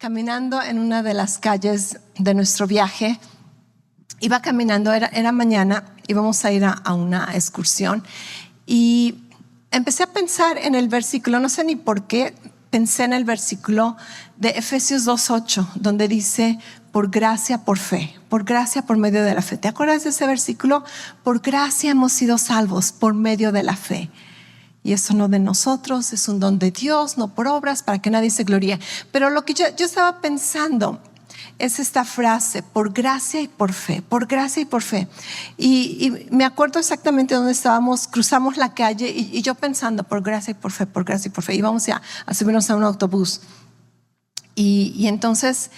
caminando en una de las calles de nuestro viaje. Iba caminando, era mañana, íbamos a ir a una excursión y empecé a pensar en el versículo, no sé ni por qué, pensé en el versículo de Efesios 2:8, donde dice, por gracia, por fe, por gracia, por medio de la fe. ¿Te acuerdas de ese versículo? Por gracia hemos sido salvos por medio de la fe. Y eso no de nosotros, es un don de Dios, no por obras, para que nadie se gloríe. Pero lo que yo estaba pensando es esta frase, por gracia y por fe, por gracia y por fe. Y me acuerdo exactamente dónde estábamos, cruzamos la calle y yo pensando, por gracia y por fe, por gracia y por fe. Íbamos a subirnos a un autobús. Y entonces,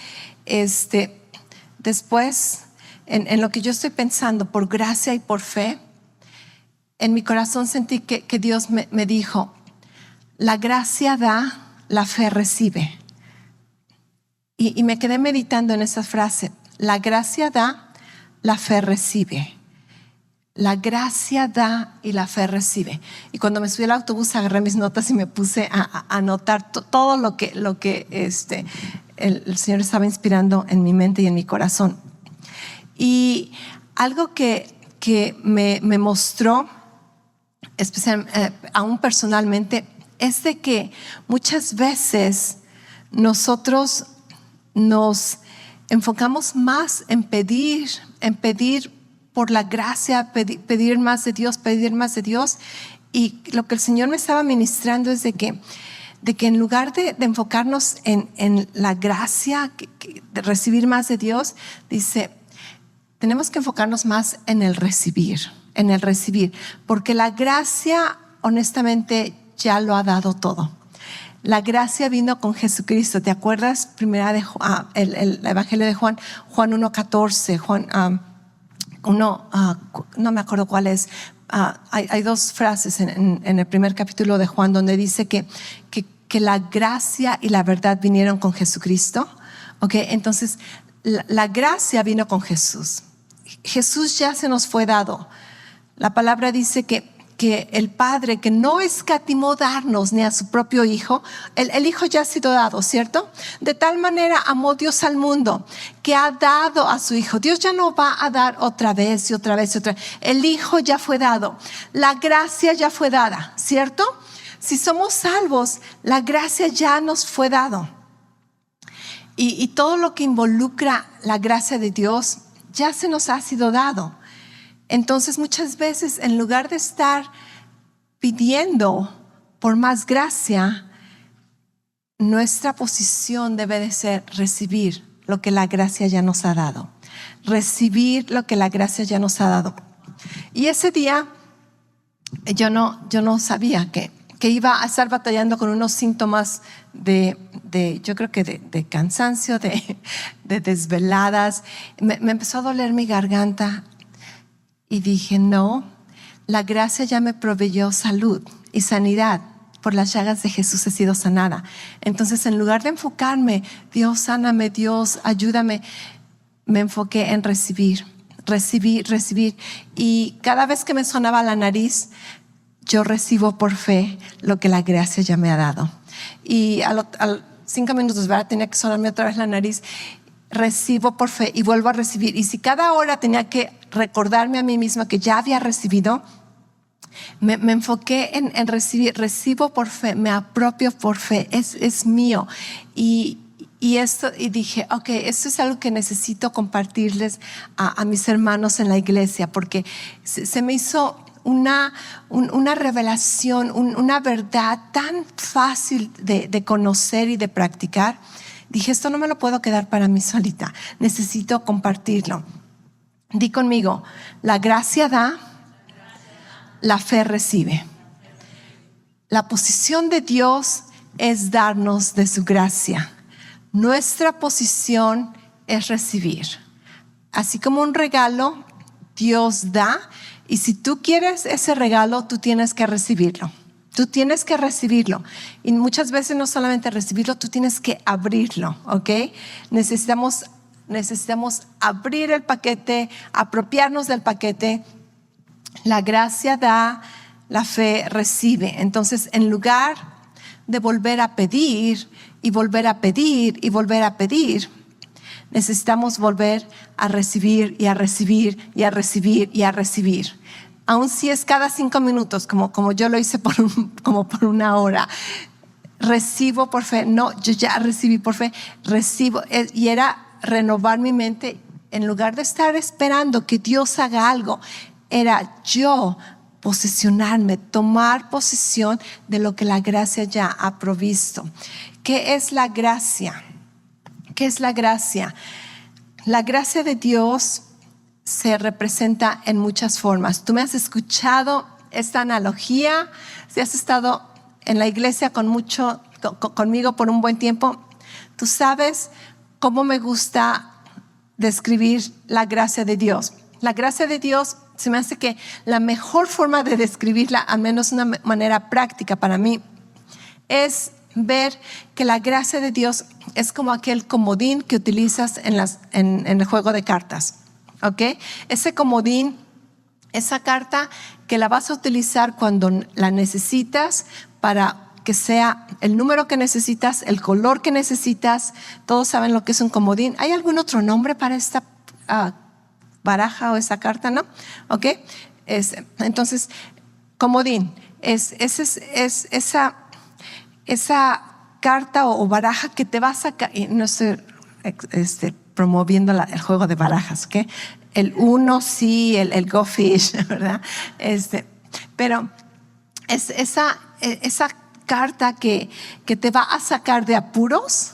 después, en lo que yo estoy pensando, por gracia y por fe, en mi corazón sentí que Dios me dijo, la gracia da, la fe recibe. Y me quedé meditando en esa frase, la gracia da, la fe recibe. La gracia da y la fe recibe. Y cuando me subí al autobús agarré mis notas y me puse a anotar todo lo que el Señor estaba inspirando en mi mente y en mi corazón. Y algo que me mostró, aún personalmente, es de que muchas veces nosotros nos enfocamos más en pedir por la gracia, pedir más de Dios. Y lo que el Señor me estaba ministrando es de que en lugar de enfocarnos en la gracia, de recibir más de Dios, dice, tenemos que enfocarnos más en el recibir, porque la gracia honestamente ya lo ha dado todo. La gracia vino con Jesucristo. ¿Te acuerdas? El Evangelio de Juan 1:14, Juan 1, no me acuerdo cuál es. Hay dos frases en el primer capítulo de Juan donde dice que la gracia y la verdad vinieron con Jesucristo. Okay, entonces la gracia vino con Jesús. Jesús ya se nos fue dado. La palabra dice que el Padre, que no escatimó darnos ni a su propio Hijo, el Hijo ya ha sido dado, ¿cierto? De tal manera amó Dios al mundo que ha dado a su Hijo. Dios ya no va a dar otra vez y otra vez y otra vez. El Hijo ya fue dado. La gracia ya fue dada, ¿cierto? Si somos salvos, la gracia ya nos fue dado. Y todo lo que involucra la gracia de Dios ya se nos ha sido dado. Entonces muchas veces en lugar de estar pidiendo por más gracia, nuestra posición debe de ser recibir lo que la gracia ya nos ha dado. Recibir lo que la gracia ya nos ha dado. Y ese día yo no sabía que iba a estar batallando con unos síntomas yo creo que de cansancio, de desveladas. Me empezó a doler mi garganta. Y dije, no, la gracia ya me proveyó salud y sanidad. Por las llagas de Jesús he sido sanada. Entonces, en lugar de enfocarme, Dios sáname, Dios ayúdame, me enfoqué en recibir. Y cada vez que me sonaba la nariz, yo recibo por fe lo que la gracia ya me ha dado. Y al 5 minutos, ¿verdad? Tenía que sonarme otra vez la nariz. Recibo por fe y vuelvo a recibir. Y si cada hora tenía que recordarme a mí misma que ya había recibido, me enfoqué en recibir. Recibo por fe, me apropio por fe, es mío. Y dije, ok, esto es algo que necesito compartirles a mis hermanos en la iglesia, porque se me hizo una revelación, una verdad tan fácil de conocer y de practicar. Dije, esto no me lo puedo quedar para mí solita, necesito compartirlo. Di conmigo, la gracia da, la fe recibe. La posición de Dios es darnos de su gracia. Nuestra posición es recibir. Así como un regalo, Dios da, y si tú quieres ese regalo, tú tienes que recibirlo. Tú tienes que recibirlo. Y muchas veces no solamente recibirlo, tú tienes que abrirlo, ¿ok? Necesitamos abrir el paquete, apropiarnos del paquete. La gracia da, la fe recibe. Entonces, en lugar de volver a pedir y volver a pedir y volver a pedir. Necesitamos volver a recibir y a recibir y a recibir y a recibir. Aun si es cada 5 minutos, como yo lo hice como por 1 hora. Recibo por fe. No, yo ya recibí por fe. Recibo. Y era renovar mi mente. En lugar de estar esperando que Dios haga algo, era yo posesionarme, tomar posesión de lo que la gracia ya ha provisto. ¿Qué es la gracia? ¿Qué es la gracia? La gracia de Dios se representa en muchas formas. Tú me has escuchado esta analogía. Si has estado en la iglesia conmigo por un buen tiempo, tú sabes cómo me gusta describir la gracia de Dios. La gracia de Dios se me hace que la mejor forma de describirla, al menos de una manera práctica para mí, es ver que la gracia de Dios es como aquel comodín que utilizas en el juego de cartas. ¿Ok? Ese comodín, esa carta que la vas a utilizar cuando la necesitas para que sea el número que necesitas, el color que necesitas. Todos saben lo que es un comodín. ¿Hay algún otro nombre para esta baraja o esa carta? ¿No? ¿Ok? Entonces, comodín es esa carta o baraja que te va a sacar. Y no estoy promoviendo el juego de barajas, ¿ok? El uno sí, el Go Fish, ¿verdad? Pero es esa carta que te va a sacar de apuros,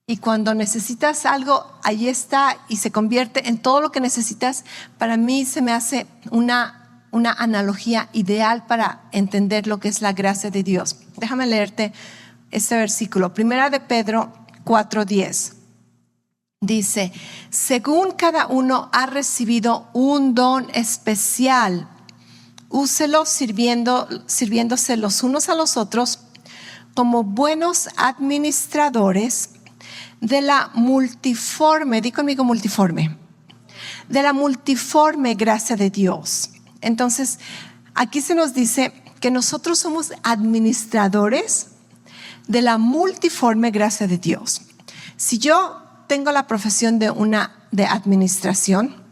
y cuando necesitas algo, ahí está y se convierte en todo lo que necesitas. Para mí se me hace una analogía ideal para entender lo que es la gracia de Dios. Déjame leerte este versículo. Primera de Pedro 4:10. Dice: según cada uno ha recibido un don especial, úselo sirviéndose los unos a los otros como buenos administradores de la multiforme, di conmigo multiforme, de la multiforme gracia de Dios. Entonces, aquí se nos dice que nosotros somos administradores de la multiforme gracia de Dios. Si yo tengo la profesión de administración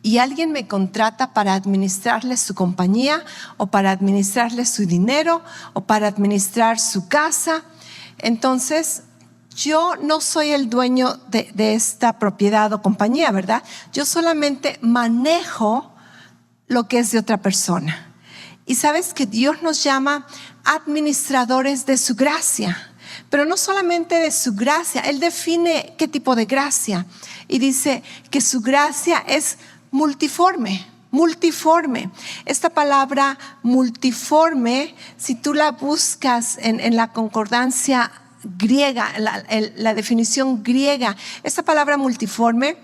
y alguien me contrata para administrarle su compañía o para administrarle su dinero o para administrar su casa, entonces yo no soy el dueño de esta propiedad o compañía, ¿verdad? Yo solamente manejo lo que es de otra persona. Y sabes que Dios nos llama administradores de su gracia, pero no solamente de su gracia. Él define qué tipo de gracia y dice que su gracia es multiforme. Multiforme. Esta palabra multiforme, si tú la buscas en la concordancia griega, la definición griega, esta palabra multiforme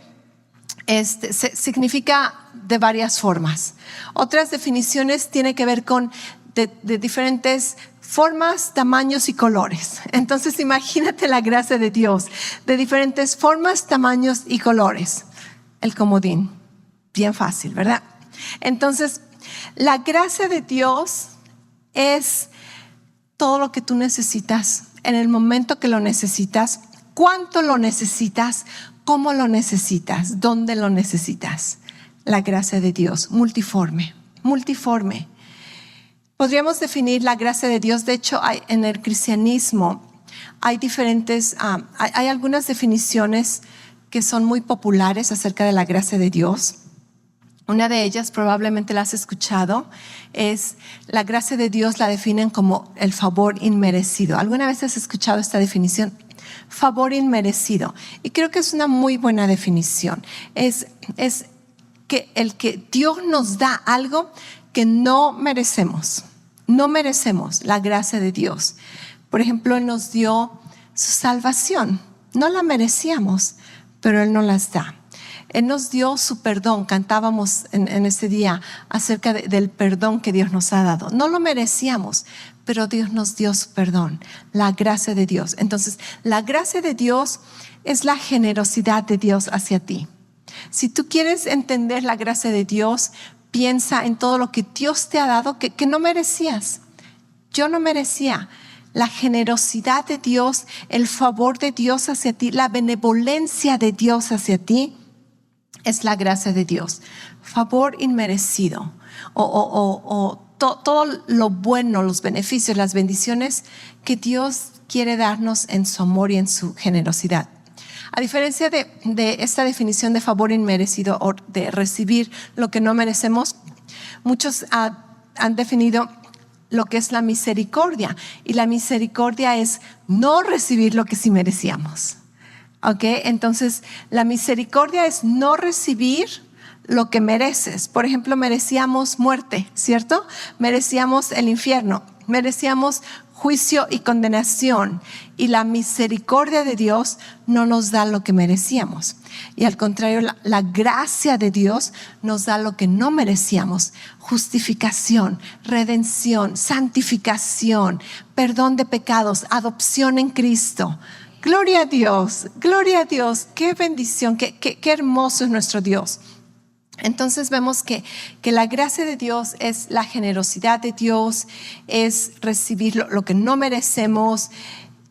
significa de varias formas. Otras definiciones tienen que ver con de diferentes formas, tamaños y colores. Entonces imagínate la gracia de Dios, de diferentes formas, tamaños y colores. El comodín, bien fácil, ¿verdad? Entonces, la gracia de Dios es todo lo que tú necesitas en el momento que lo necesitas, cuánto lo necesitas, cómo lo necesitas, dónde lo necesitas. La gracia de Dios, multiforme, multiforme. Podríamos definir la gracia de Dios. De hecho, en el cristianismo hay diferentes, hay algunas definiciones que son muy populares acerca de la gracia de Dios. Una de ellas, probablemente la has escuchado, es la gracia de Dios la definen como el favor inmerecido. ¿Alguna vez has escuchado esta definición? Favor inmerecido. Y creo que es una muy buena definición. Es que Dios nos da algo que no merecemos. No merecemos la gracia de Dios. Por ejemplo, Él nos dio su salvación. No la merecíamos, pero Él nos las da. Él nos dio su perdón. Cantábamos en ese día acerca del perdón que Dios nos ha dado. No lo merecíamos, pero Dios nos dio su perdón, la gracia de Dios. Entonces, la gracia de Dios es la generosidad de Dios hacia ti. Si tú quieres entender la gracia de Dios, piensa en todo lo que Dios te ha dado que no merecías. yo no merecía. La generosidad de Dios, el favor de Dios hacia ti, la benevolencia de Dios hacia ti, es la gracia de Dios. Favor inmerecido. Todo lo bueno, los beneficios, las bendiciones que Dios quiere darnos en su amor y en su generosidad. A diferencia de esta definición de favor inmerecido o de recibir lo que no merecemos, muchos han definido lo que es la misericordia. Y la misericordia es no recibir lo que sí merecíamos. ¿Ok? Entonces, la misericordia es no recibir lo que mereces. Por ejemplo, merecíamos muerte, ¿cierto? Merecíamos el infierno, merecíamos juicio y condenación. Y la misericordia de Dios no nos da lo que merecíamos. Y al contrario, la gracia de Dios nos da lo que no merecíamos: justificación, redención, santificación, perdón de pecados, adopción en Cristo. Gloria a Dios, qué bendición, qué hermoso es nuestro Dios. Entonces vemos que la gracia de Dios es la generosidad de Dios, es recibir lo que no merecemos,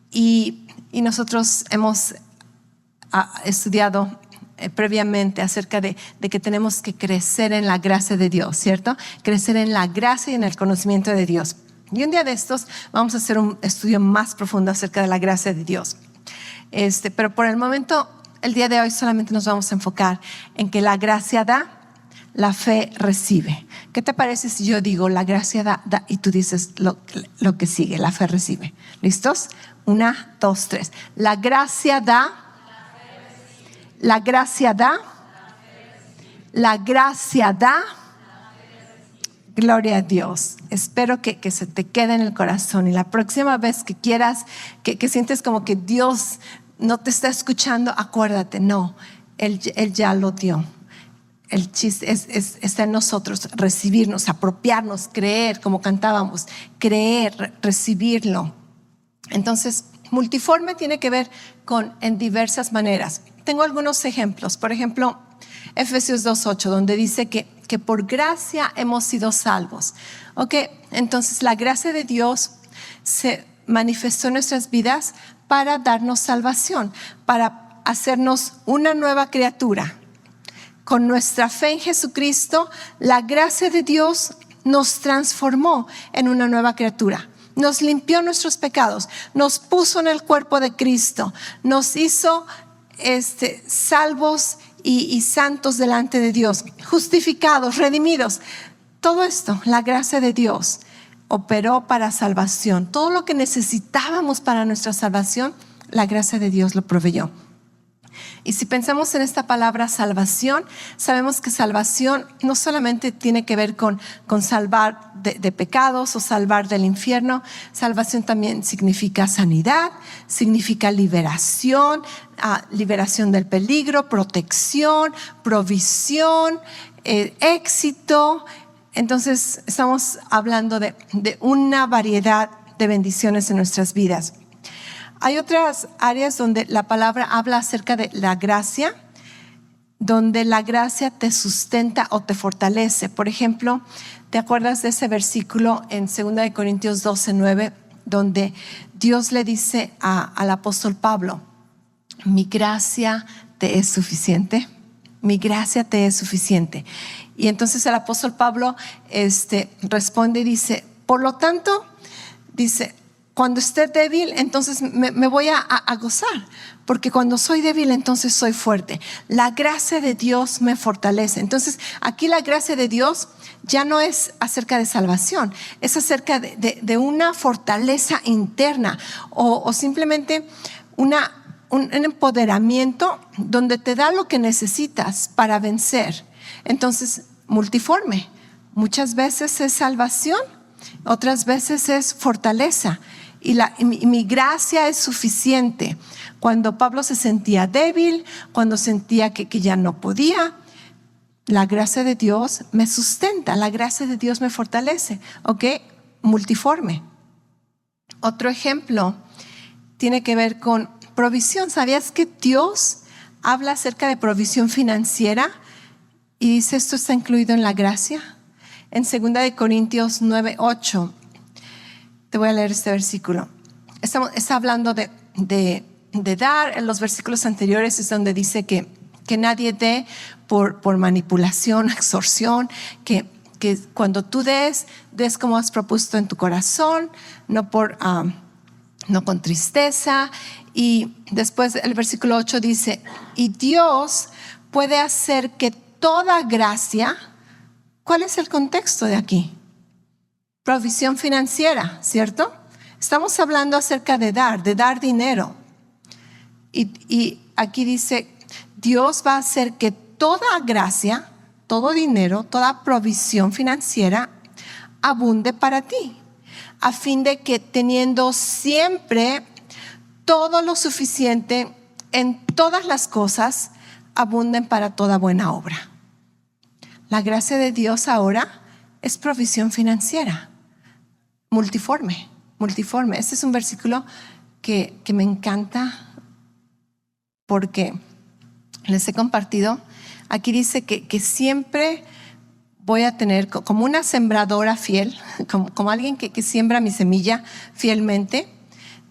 y nosotros hemos estudiado previamente acerca de que tenemos que crecer en la gracia de Dios, ¿cierto? Crecer en la gracia y en el conocimiento de Dios. Y un día de estos vamos a hacer un estudio más profundo acerca de la gracia de Dios. Pero por el momento, el día de hoy solamente nos vamos a enfocar en que la gracia da, la fe recibe. ¿Qué te parece si yo digo la gracia da y tú dices lo que sigue? La fe recibe. ¿Listos? 1, 2, 3. La gracia da. La gracia da. La gracia da. Gloria a Dios. Espero que se te quede en el corazón, y la próxima vez que quieras, que sientes como que Dios no te está escuchando, acuérdate, no, Él ya lo dio. El chiste está en nosotros recibirnos, apropiarnos, creer, como cantábamos, creer, recibirlo. Entonces, multiforme tiene que ver con en diversas maneras. Tengo algunos ejemplos. Por ejemplo, Efesios 2:8, donde dice que por gracia hemos sido salvos. Ok, entonces la gracia de Dios se manifestó en nuestras vidas para darnos salvación, para hacernos una nueva criatura. Con nuestra fe en Jesucristo, la gracia de Dios nos transformó en una nueva criatura. Nos limpió nuestros pecados, nos puso en el cuerpo de Cristo, nos hizo salvos y santos delante de Dios, justificados, redimidos. Todo esto, la gracia de Dios operó para salvación. Todo lo que necesitábamos para nuestra salvación, la gracia de Dios lo proveyó. Y si pensamos en esta palabra salvación, sabemos que salvación no solamente tiene que ver con salvar de pecados o salvar del infierno. Salvación también significa sanidad, significa liberación, liberación del peligro, protección, provisión, éxito. Entonces estamos hablando de una variedad de bendiciones en nuestras vidas. Hay otras áreas donde la palabra habla acerca de la gracia, donde la gracia te sustenta o te fortalece. Por ejemplo, ¿te acuerdas de ese versículo en 2 Corintios 12:9, donde Dios le dice al apóstol Pablo: mi gracia te es suficiente? Mi gracia te es suficiente. Y entonces el apóstol Pablo responde y dice: por lo tanto, dice, cuando esté débil, entonces me voy a gozar, porque cuando soy débil, entonces soy fuerte. La gracia de Dios me fortalece. Entonces, aquí la gracia de Dios ya no es acerca de salvación, es acerca de una fortaleza interna o simplemente un empoderamiento donde te da lo que necesitas para vencer. Entonces, multiforme. Muchas veces es salvación, otras veces es fortaleza. Y mi gracia es suficiente. Cuando Pablo se sentía débil, cuando sentía que ya no podía, la gracia de Dios me sustenta, la gracia de Dios me fortalece. ¿Ok? Multiforme. Otro ejemplo tiene que ver con provisión. ¿Sabías que Dios habla acerca de provisión financiera? Y dice, esto está incluido en la gracia. En 2 Corintios 9:8 Te voy a leer este versículo. Está hablando de dar. En los versículos anteriores es donde dice que nadie dé por manipulación, extorsión, que cuando tú des como has propuesto en tu corazón, no con tristeza. Y después el versículo 8 dice, y Dios puede hacer que toda gracia. ¿Cuál es el contexto de aquí? Provisión financiera, ¿cierto? Estamos hablando acerca de dar dinero. Y aquí dice, Dios va a hacer que toda gracia, todo dinero, toda provisión financiera abunde para ti, a fin de que teniendo siempre todo lo suficiente en todas las cosas, abunden para toda buena obra. La gracia de Dios ahora es provisión financiera, multiforme. Este es un versículo que me encanta porque les he compartido. Aquí dice que siempre voy a tener como una sembradora fiel, como alguien que siembra mi semilla fielmente.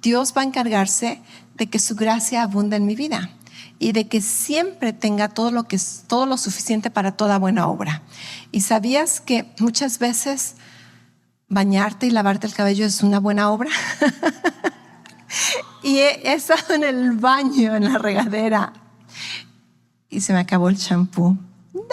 Dios va a encargarse de que su gracia abunda en mi vida y de que siempre tenga todo lo suficiente para toda buena obra. ¿Y sabías que muchas veces bañarte y lavarte el cabello es una buena obra? Y he estado en el baño, en la regadera, y se me acabó el champú. No.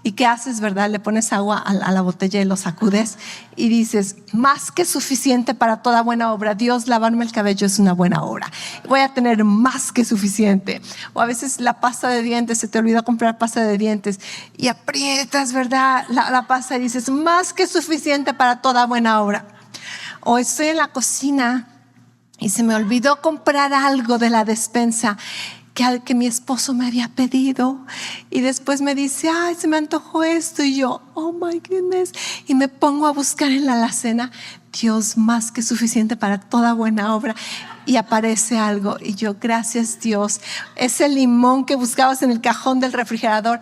¿Y qué haces, verdad? Le pones agua a la botella y lo sacudes y dices, más que suficiente para toda buena obra. Dios, lavarme el cabello es una buena obra. Voy a tener más que suficiente. O a veces la pasta de dientes, se te olvidó comprar pasta de dientes y aprietas, ¿verdad? La pasta y dices, más que suficiente para toda buena obra. O estoy en la cocina y se me olvidó comprar algo de la despensa que mi esposo me había pedido, y después me dice, ay, se me antojó esto, y yo, oh my goodness, y me pongo a buscar en la alacena, Dios, más que suficiente para toda buena obra, y aparece algo, y yo, gracias Dios, ese limón que buscabas en el cajón del refrigerador,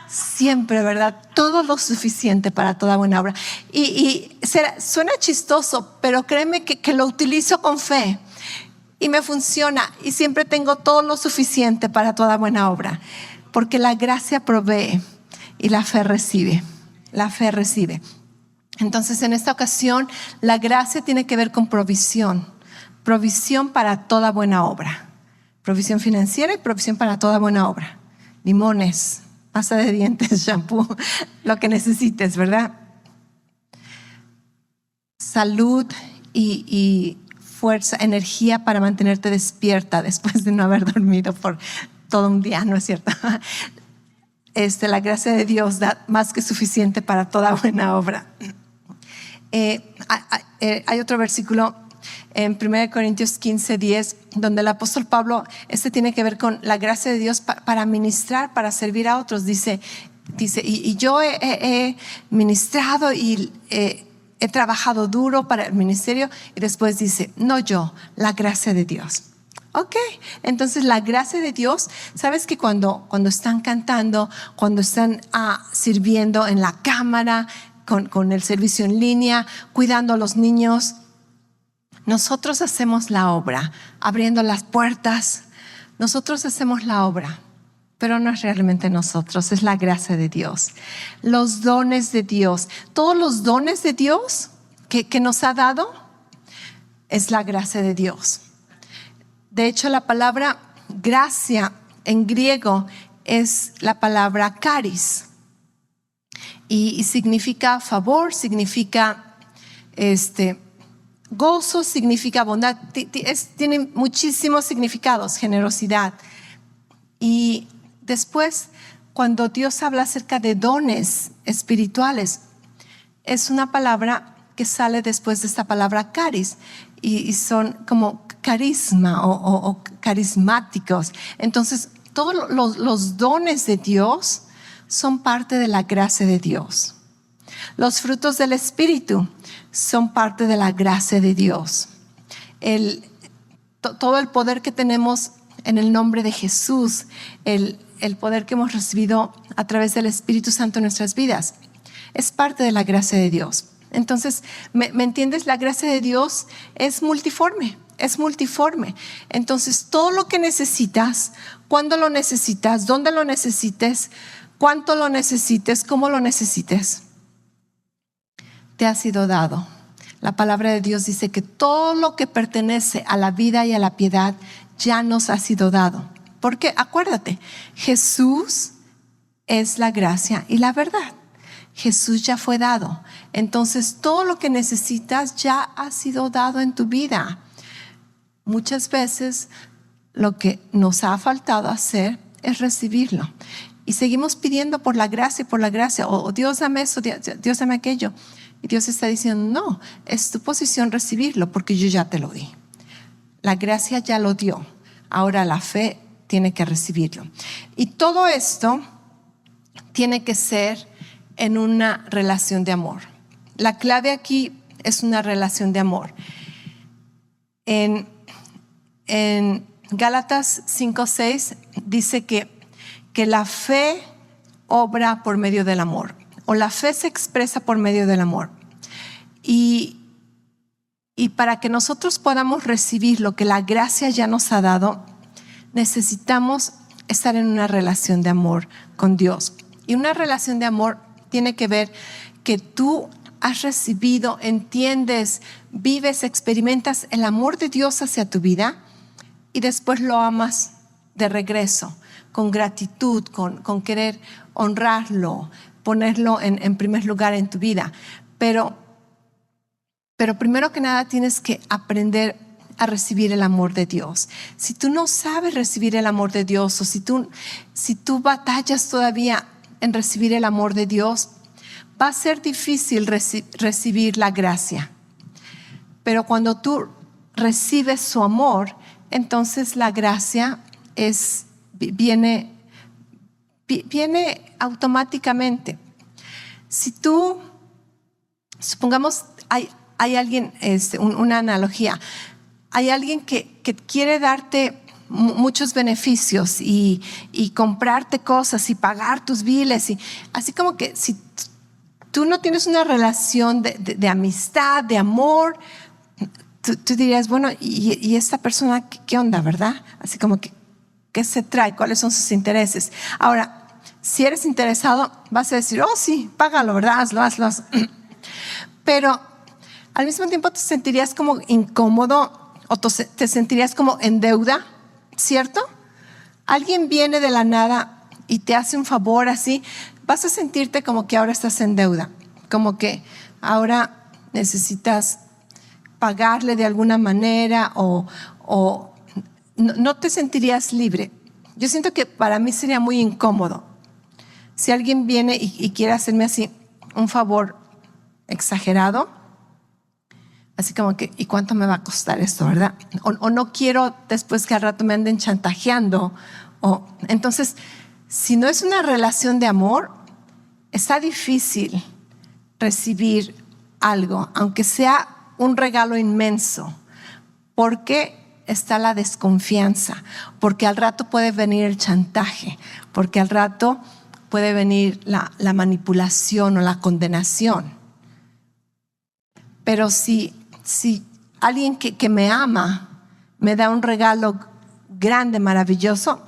siempre, ¿verdad? Todo lo suficiente para toda buena obra. Y suena chistoso, pero créeme que lo utilizo con fe. Y me funciona, y siempre tengo todo lo suficiente para toda buena obra, porque la gracia provee y la fe recibe. Entonces, en esta ocasión, la gracia tiene que ver con provisión para toda buena obra, provisión financiera y provisión para toda buena obra. Limones, pasta de dientes, shampoo, lo que necesites, ¿verdad? Salud y fuerza, energía para mantenerte despierta después de no haber dormido por todo un día, ¿no es cierto? La gracia de Dios da más que suficiente para toda buena obra. Hay otro versículo en 1 Corintios 15:10 donde el apóstol Pablo, tiene que ver con la gracia de Dios para ministrar, para servir a otros. Dice y yo he ministrado y he trabajado duro para el ministerio, y después dice, no yo, la gracia de Dios. Ok, entonces la gracia de Dios, sabes que cuando están cantando, cuando están sirviendo en la cámara, con el servicio en línea, cuidando a los niños, nosotros hacemos la obra, abriendo las puertas, nosotros hacemos la obra. Pero no es realmente nosotros, es la gracia de Dios. Los dones de Dios, todos los dones de Dios que nos ha dado, es la gracia de Dios. De hecho, la palabra gracia en griego es la palabra charis. Y significa favor, significa gozo, significa bondad. Tiene muchísimos significados, generosidad. Y después, cuando Dios habla acerca de dones espirituales, es una palabra que sale después de esta palabra charis, y son como carisma o carismáticos. Entonces, todos los dones de Dios son parte de la gracia de Dios. Los frutos del Espíritu son parte de la gracia de Dios. Todo el poder que tenemos en el nombre de Jesús, el poder que hemos recibido a través del Espíritu Santo en nuestras vidas, es parte de la gracia de Dios. Entonces, ¿me entiendes? La gracia de Dios es multiforme. Entonces, todo lo que necesitas, cuándo lo necesitas, dónde lo necesites, cuánto lo necesites, cómo lo necesites, te ha sido dado. La palabra de Dios dice que todo lo que pertenece a la vida y a la piedad ya nos ha sido dado. Porque acuérdate, Jesús es la gracia y la verdad. Jesús ya fue dado. Entonces, todo lo que necesitas ya ha sido dado en tu vida. Muchas veces lo que nos ha faltado hacer es recibirlo. Y seguimos pidiendo por la gracia, o Dios dame eso, Dios dame aquello. Y Dios está diciendo, no, es tu posición recibirlo porque yo ya te lo di. La gracia ya lo dio. Ahora la fe tiene que recibirlo. Y todo esto tiene que ser en una relación de amor. La clave aquí es una relación de amor. En Gálatas 5:6 dice que la fe obra por medio del amor, o la fe se expresa por medio del amor. Y para que nosotros podamos recibir lo que la gracia ya nos ha dado, necesitamos estar en una relación de amor con Dios. Y una relación de amor tiene que ver que tú has recibido, entiendes, vives, experimentas el amor de Dios hacia tu vida y después lo amas de regreso, con gratitud, con querer honrarlo, ponerlo en primer lugar en tu vida. Pero primero que nada tienes que aprender a recibir el amor de Dios. Si tú no sabes recibir el amor de Dios, o si tú batallas todavía en recibir el amor de Dios, va a ser difícil recibir la gracia. Pero cuando tú recibes su amor, entonces la gracia viene automáticamente. Si tú, supongamos, hay alguien, una analogía, hay alguien que quiere darte muchos beneficios y comprarte cosas y pagar tus biles, y así como que si tú no tienes una relación de amistad, de amor, tú dirías, bueno, ¿y esta persona qué onda, verdad? Así como que, ¿qué se trae? ¿Cuáles son sus intereses? Ahora, si eres interesado, vas a decir, oh sí, págalo, ¿verdad? Hazlo. Pero al mismo tiempo te sentirías como incómodo o te sentirías como en deuda, ¿cierto? Alguien viene de la nada y te hace un favor así, vas a sentirte como que ahora estás en deuda, como que ahora necesitas pagarle de alguna manera o no te sentirías libre. Yo siento que para mí sería muy incómodo si alguien viene y quiere hacerme así un favor exagerado, así como que, ¿y cuánto me va a costar esto, verdad? O no quiero después que al rato me anden chantajeando. Entonces, si no es una relación de amor, está difícil recibir algo, aunque sea un regalo inmenso, porque está la desconfianza, porque al rato puede venir el chantaje, porque al rato puede venir la manipulación o la condenación. Pero si alguien que me ama me da un regalo grande, maravilloso,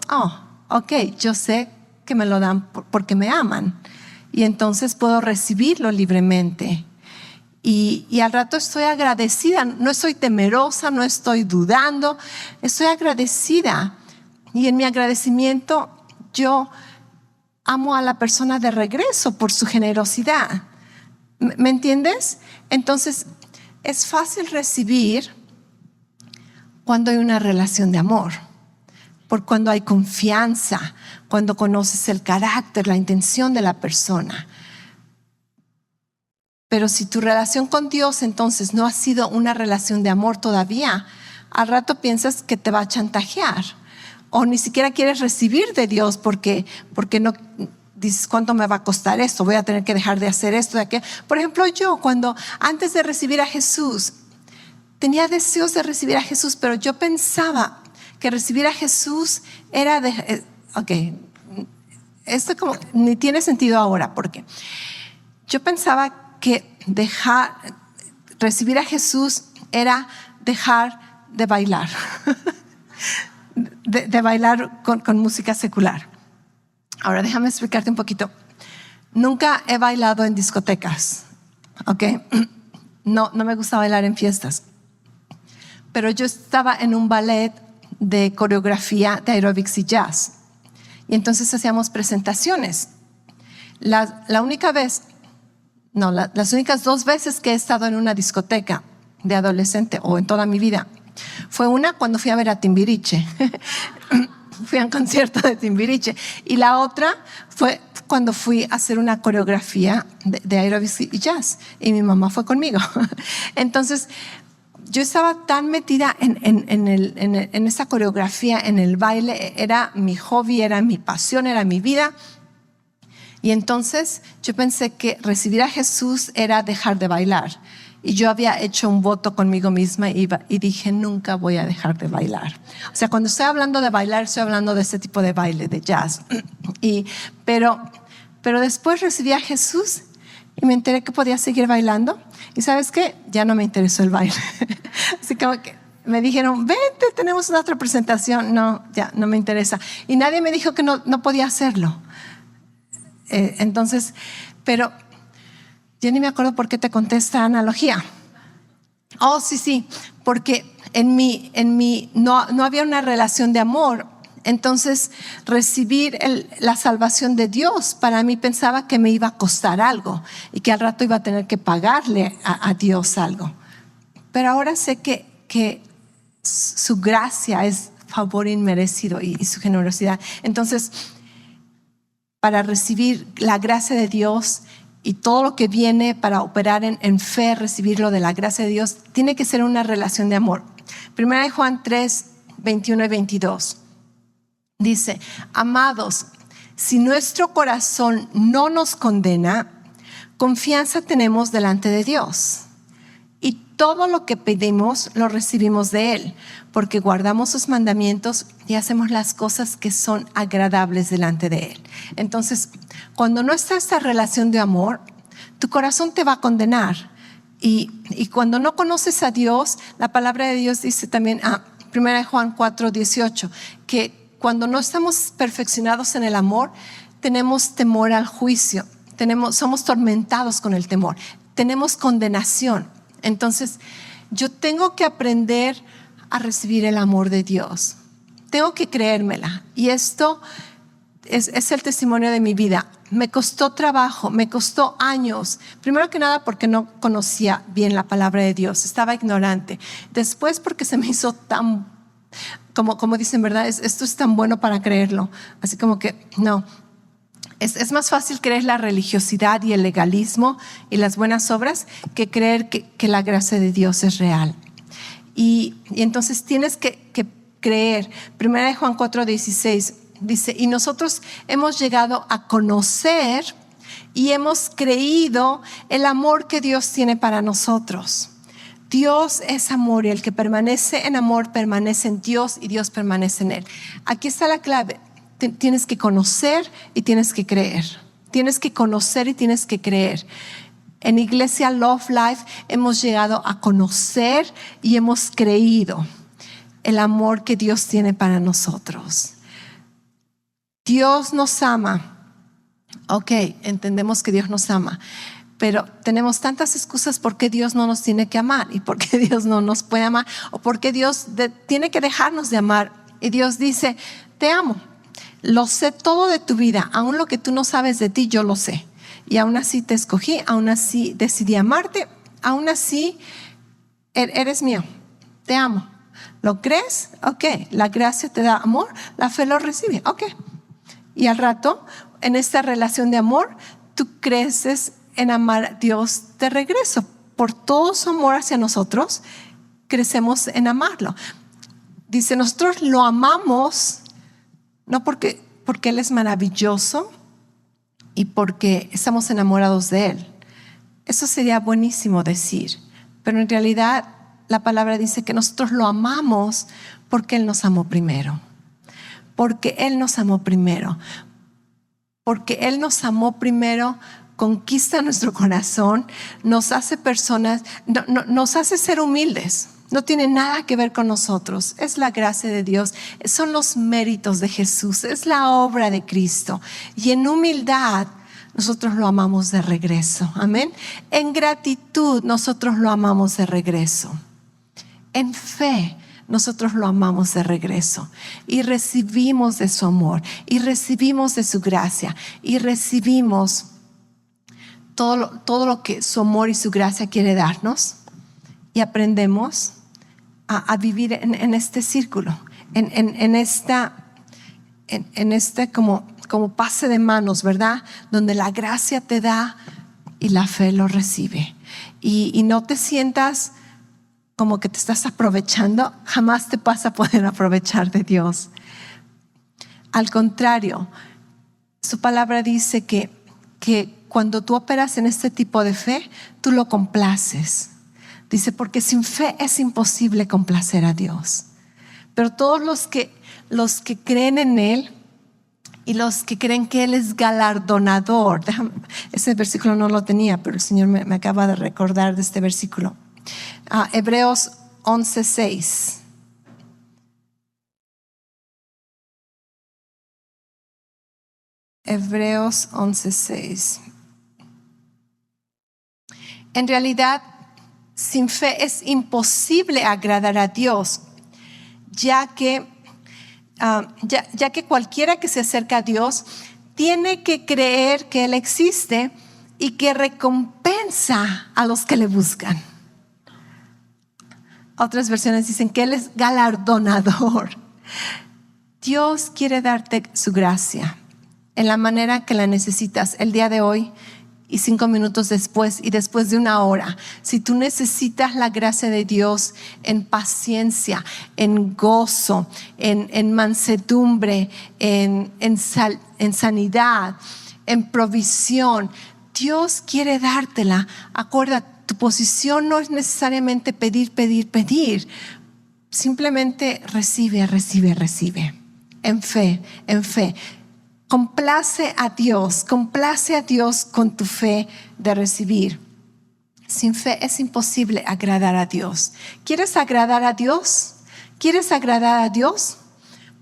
ok, yo sé que me lo dan porque me aman, y entonces puedo recibirlo libremente. Y al rato estoy agradecida, no estoy temerosa, no estoy dudando, estoy agradecida. Y en mi agradecimiento yo amo a la persona de regreso por su generosidad. ¿Me entiendes? Entonces es fácil recibir cuando hay una relación de amor, por cuando hay confianza, cuando conoces el carácter, la intención de la persona. Pero si tu relación con Dios entonces no ha sido una relación de amor todavía, al rato piensas que te va a chantajear, o ni siquiera quieres recibir de Dios porque no dices, ¿cuánto me va a costar esto? Voy a tener que dejar de hacer esto, de aquello. Por ejemplo, yo antes de recibir a Jesús, tenía deseos de recibir a Jesús, pero yo pensaba que recibir a Jesús era esto como ni tiene sentido ahora, porque yo pensaba que recibir a Jesús era dejar de bailar, de bailar con música secular. Ahora déjame explicarte un poquito. Nunca he bailado en discotecas, ¿ok? No me gusta bailar en fiestas. Pero yo estaba en un ballet de coreografía de aerobics y jazz. Y entonces hacíamos presentaciones. Las únicas 2 veces que he estado en una discoteca de adolescente o en toda mi vida fue una cuando fui a ver a Timbiriche. Fui a un concierto de Timbiriche. Y la otra fue cuando fui a hacer una coreografía de aerobics y jazz. Y mi mamá fue conmigo. Entonces, yo estaba tan metida en esa coreografía, en el baile. Era mi hobby, era mi pasión, era mi vida. Y entonces yo pensé que recibir a Jesús era dejar de bailar. Y yo había hecho un voto conmigo misma y dije, nunca voy a dejar de bailar. O sea, cuando estoy hablando de bailar, estoy hablando de este tipo de baile, de jazz. Pero después recibí a Jesús y me enteré que podía seguir bailando. Y ¿sabes qué? Ya no me interesó el baile. Así como que me dijeron, vente, tenemos una otra presentación. No, ya no me interesa. Y nadie me dijo que no podía hacerlo. Entonces, pero yo ni me acuerdo por qué te conté esta analogía. Oh, sí, porque en mí no había una relación de amor. Entonces, recibir la salvación de Dios, para mí pensaba que me iba a costar algo y que al rato iba a tener que pagarle a Dios algo. Pero ahora sé que su gracia es favor inmerecido y su generosidad. Entonces, para recibir la gracia de Dios y todo lo que viene para operar en fe, recibirlo de la gracia de Dios, tiene que ser una relación de amor. Primera de Juan 3, 21 y 22 dice: amados, si nuestro corazón no nos condena, confianza tenemos delante de Dios. Y todo lo que pedimos lo recibimos de Él, porque guardamos sus mandamientos y hacemos las cosas que son agradables delante de Él. Entonces, cuando no está esta relación de amor, tu corazón te va a condenar. Y cuando no conoces a Dios, la palabra de Dios dice también, 1 Juan 4, 18, que cuando no estamos perfeccionados en el amor, tenemos temor al juicio, somos tormentados con el temor, tenemos condenación. Entonces, yo tengo que aprender a recibir el amor de Dios. Tengo que creérmela. Y esto es el testimonio de mi vida. Me costó trabajo, me costó años. Primero que nada porque no conocía bien la palabra de Dios, estaba ignorante. Después porque se me hizo tan, como dicen, ¿verdad? Esto es tan bueno para creerlo. Así como que no. Es más fácil creer la religiosidad y el legalismo y las buenas obras que creer que la gracia de Dios es real. Y entonces tienes que creer. Primera de Juan 4, 16 dice: y nosotros hemos llegado a conocer y hemos creído el amor que Dios tiene para nosotros. Dios es amor y el que permanece en amor permanece en Dios y Dios permanece en él. Aquí está la clave. Tienes que conocer y tienes que creer. Tienes que conocer y tienes que creer. En Iglesia Love Life hemos llegado a conocer y hemos creído el amor que Dios tiene para nosotros. Dios nos ama. Ok, entendemos que Dios nos ama, pero tenemos tantas excusas por qué Dios no nos tiene que amar y por qué Dios no nos puede amar o por qué Dios tiene que dejarnos de amar. Y Dios dice: te amo. Lo sé todo de tu vida, aún lo que tú no sabes de ti, yo lo sé. Y aún así te escogí, aún así decidí amarte, aún así eres mío, te amo. ¿Lo crees? Ok, la gracia te da amor, la fe lo recibe, ok. Y al rato, en esta relación de amor, tú creces en amar a Dios de regreso. Por todo su amor hacia nosotros, crecemos en amarlo. Dice, nosotros lo amamos no porque Él es maravilloso y porque estamos enamorados de Él. Eso sería buenísimo decir, pero en realidad la palabra dice que nosotros lo amamos porque Él nos amó primero. Porque Él nos amó primero. Porque Él nos amó primero conquista nuestro corazón, nos hace personas, nos hace ser humildes. No tiene nada que ver con nosotros. Es la gracia de Dios. Son los méritos de Jesús. Es la obra de Cristo. Y en humildad nosotros lo amamos de regreso. Amén. En gratitud nosotros lo amamos de regreso. En fe nosotros lo amamos de regreso. Y recibimos de su amor. Y recibimos de su gracia. Y recibimos todo lo que su amor y su gracia quiere darnos. Y aprendemos a vivir en este círculo, en este como pase de manos, ¿verdad? Donde la gracia te da y la fe lo recibe. Y no te sientas como que te estás aprovechando. Jamás te vas a poder aprovechar de Dios. Al contrario, su palabra dice que cuando tú operas en este tipo de fe, tú lo complaces. Dice, porque sin fe es imposible complacer a Dios. Pero todos los que creen en Él y los que creen que Él es galardonador. Ese versículo no lo tenía, pero el Señor me acaba de recordar de este versículo. Hebreos 11:6. Hebreos 11:6. En realidad, sin fe es imposible agradar a Dios, ya que cualquiera que se acerca a Dios tiene que creer que Él existe y que recompensa a los que le buscan. Otras versiones dicen que Él es galardonador. Dios quiere darte su gracia en la manera que la necesitas el día de hoy y 5 minutos después y después de 1 hora. Si tú necesitas la gracia de Dios en paciencia, en gozo, en mansedumbre, en sanidad, en provisión, Dios quiere dártela. Acuérdate, tu posición no es necesariamente pedir. Simplemente recibe. En fe. Complace a Dios con tu fe de recibir. Sin fe es imposible agradar a Dios. ¿Quieres agradar a Dios?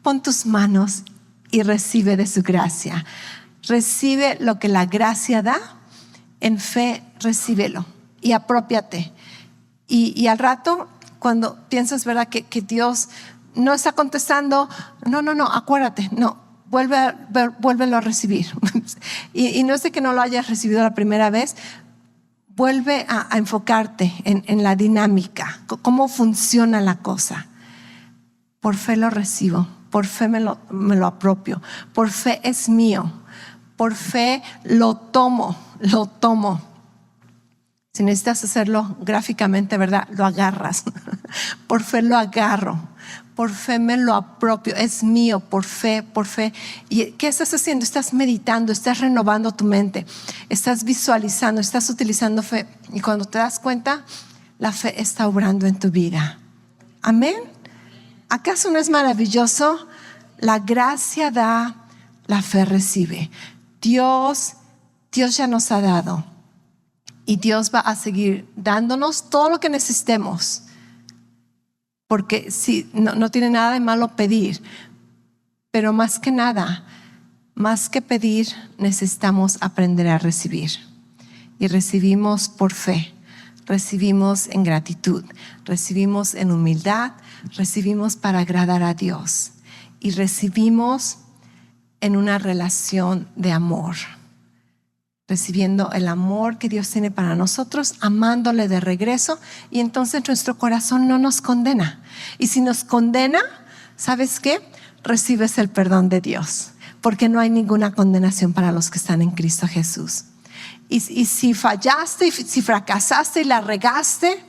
Pon tus manos y recibe de su gracia. Recibe lo que la gracia da. En fe, recíbelo y apropiate. Y al rato, cuando piensas, ¿verdad?, que Dios no está contestando, no, acuérdate, no. Vuélvelo a recibir. y no es de que no lo hayas recibido la primera vez. Vuelve a enfocarte en la dinámica, cómo funciona la cosa. Por fe lo recibo, por fe me lo apropio, por fe es mío, por fe lo tomo. Si necesitas hacerlo gráficamente, ¿verdad?, lo agarras. Por fe lo agarro. Por fe me lo apropio, es mío, por fe. ¿Y qué estás haciendo? Estás meditando, estás renovando tu mente, estás visualizando, estás utilizando fe. Y cuando te das cuenta, la fe está obrando en tu vida. Amén. ¿Acaso no es maravilloso? La gracia da, la fe recibe. Dios ya nos ha dado. Y Dios va a seguir dándonos todo lo que necesitemos. Porque sí, no tiene nada de malo pedir, pero más que nada, más que pedir, necesitamos aprender a recibir. Y recibimos por fe, recibimos en gratitud, recibimos en humildad, recibimos para agradar a Dios y recibimos en una relación de amor. Recibiendo el amor que Dios tiene para nosotros, amándole de regreso, y entonces nuestro corazón no nos condena. Y si nos condena, ¿sabes qué? Recibes el perdón de Dios, porque no hay ninguna condenación para los que están en Cristo Jesús. Y si fallaste, si fracasaste y la regaste,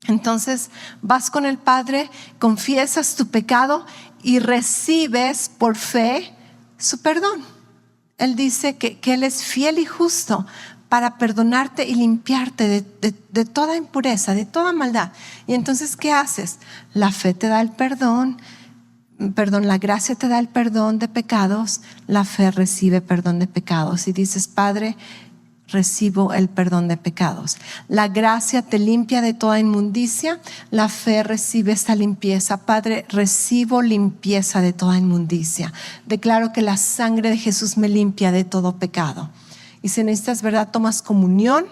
entonces vas con el Padre, confiesas tu pecado y recibes por fe su perdón. Él dice que Él es fiel y justo para perdonarte y limpiarte de toda impureza, de toda maldad. Y entonces, ¿qué haces? La fe te da el perdón, la gracia te da el perdón de pecados, la fe recibe perdón de pecados. Y dices, Padre, recibo el perdón de pecados. La gracia te limpia de toda inmundicia, la fe recibe esta limpieza. Padre, recibo limpieza de toda inmundicia. Declaro que la sangre de Jesús me limpia de todo pecado. Y si necesitas verdad, tomas comunión,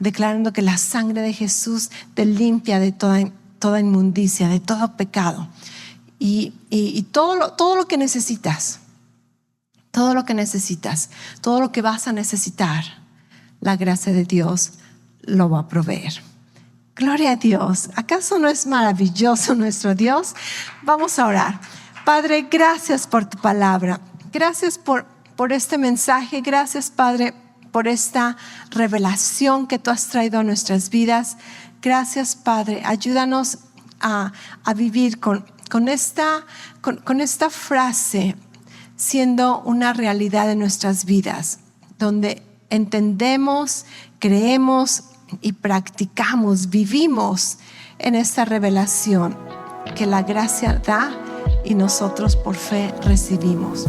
declarando que la sangre de Jesús te limpia de toda inmundicia, de todo pecado. Y todo lo que necesitas, todo lo que vas a necesitar, la gracia de Dios lo va a proveer. Gloria a Dios. ¿Acaso no es maravilloso nuestro Dios? Vamos a orar. Padre, gracias por tu palabra. Gracias por este mensaje. Gracias, Padre, por esta revelación que tú has traído a nuestras vidas. Gracias, Padre. Ayúdanos a vivir con esta frase siendo una realidad en nuestras vidas, donde entendemos, creemos y practicamos, vivimos en esta revelación que la gracia da y nosotros por fe recibimos.